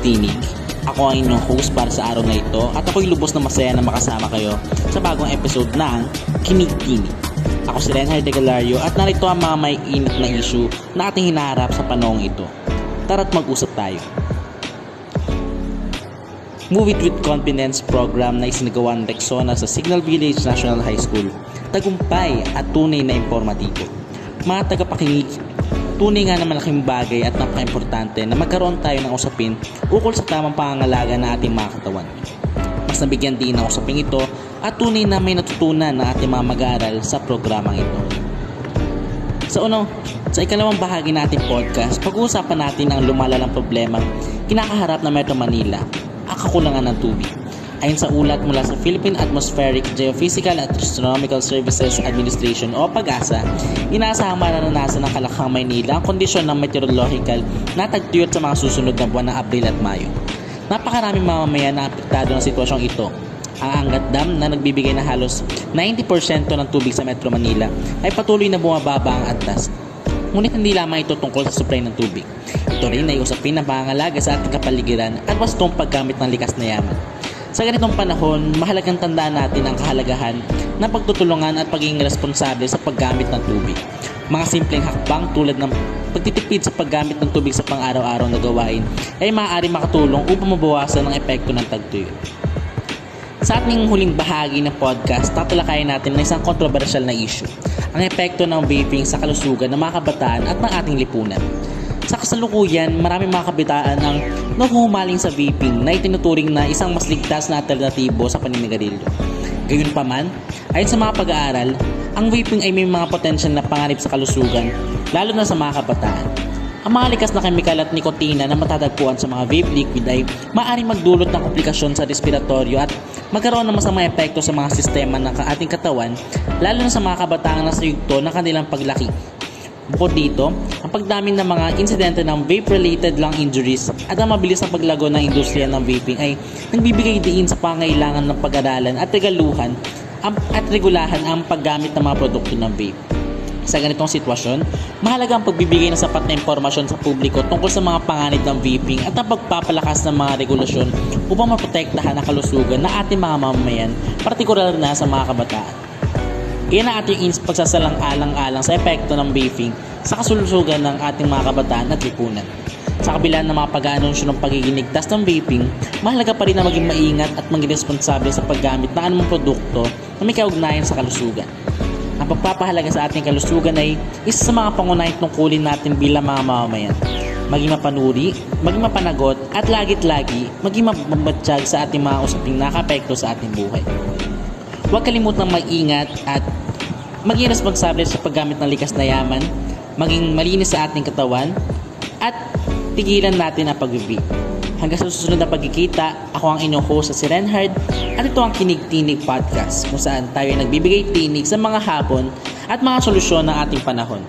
Tinig. Ako ang inyong host para sa araw na ito at ako'y lubos na masaya na makasama kayo sa bagong episode ng Kinig-Tinig. Ako si Renhard de Galario at narito ang mga may init na issue na ating hinaharap sa panahong ito. Tara't mag-usap tayo. Move It With Confidence program na isinagawa ng Rexona sa Signal Village National High School, tagumpay at tunay na impormatibo. Mga tagapakinig, tunay nga na malaking bagay at napaka-importante na magkaroon tayo ng usapin ukol sa tamang pangangalaga ng ating mga katawan. Mas nabigyan din ng usapin ito at tunay na may natutunan ng ating mga mag-aaral sa programang ito. Sa ikalawang bahagi ng ating podcast, pag-uusapan natin ang lumalalang problema kinakaharap ng Metro Manila, ang kakulangan ng tubig. Ayon sa ulat mula sa Philippine Atmospheric, Geophysical at Astronomical Services Administration o PAGASA, inaasahang mararanasan ng Kalakhang, Maynila ang kondisyon ng meteorological na tagtuyot sa mga susunod na buwan ng Abril at Mayo. Napakaraming mamamayan na apektado ng sitwasyong ito. Ang Angat Dam na nagbibigay na halos 90% ng tubig sa Metro Manila ay patuloy na bumababa ang antas. Ngunit hindi lamang ito tungkol sa supply ng tubig. Ito rin ay usapin ng pangangalaga sa ating kapaligiran at wastong paggamit ng likas na yaman. Sa ganitong panahon, mahalagang tandaan natin ang kahalagahan ng pagtutulungan at pagiging responsable sa paggamit ng tubig. Mga simpleng hakbang tulad ng pagtitipid sa paggamit ng tubig sa pang-araw-araw na gawain ay maaari makatulong upang mabawasan ang epekto ng tagtuyot. Sa ating huling bahagi ng podcast, tatalakayin natin ng isang kontrobersyal na issue, ang epekto ng vaping sa kalusugan ng mga kabataan at ng ating lipunan. Sa kasalukuyan, maraming mga kabataan ang nahuhumaling sa vaping na itinuturing na isang mas ligtas na alternatibo sa paninigarilyo. Gayunpaman, ayon sa mga pag-aaral, ang vaping ay may mga potensyal na panganib sa kalusugan, lalo na sa mga kabataan. Ang mga likas na kemikal at nikotina na matatagpuan sa mga vape liquid ay maaaring magdulot ng komplikasyon sa respiratoryo at magkaroon ng masamang epekto sa mga sistema ng ating katawan, lalo na sa mga kabataang nasa yugto ng kanilang paglaki. Bukod dito, ang pagdami ng mga insidente ng vape-related lung injuries at ang mabilis na paglago ng industriya ng vaping ay nagbibigay diin sa pangailangan ng pag-aralan at regulahan ang paggamit ng mga produkto ng vape. Sa ganitong sitwasyon, mahalaga ang pagbibigay ng sapat na impormasyon sa publiko tungkol sa mga panganib ng vaping at ang pagpapalakas ng mga regulasyon upang maprotektahan ang kalusugan ng ating mga mamamayan, partikular na sa mga kabataan. Iyan ang ating pagsasalang-alang-alang sa epekto ng vaping sa kalusugan ng ating mga kabataan at lipunan. Sa kabila ng mga pag-aanunsyo ng pagiging ligtas ng vaping, mahalaga pa rin na maging maingat at maging responsable sa paggamit ng anumang produkto na may kaugnayan sa kalusugan. Ang pagpapahalaga sa ating kalusugan ay isa sa mga pangunahing tungkulin natin bilang mga mamamayan. Maging mapanuri, maging mapanagot at lagit-lagi maging mababatsyag sa ating mga usaping nakapekto sa ating buhay. Huwag kalimutang mag-ingat at maging responsable sa paggamit ng likas na yaman, maging malinis sa ating katawan, at tigilan natin ang pag-vape. Hanggang sa susunod na pagkikita, ako ang inyong host si Renhard at ito ang Kinig-Tinig Podcast kung saan tayo ay nagbibigay tinig sa mga hapon at mga solusyon ng ating panahon.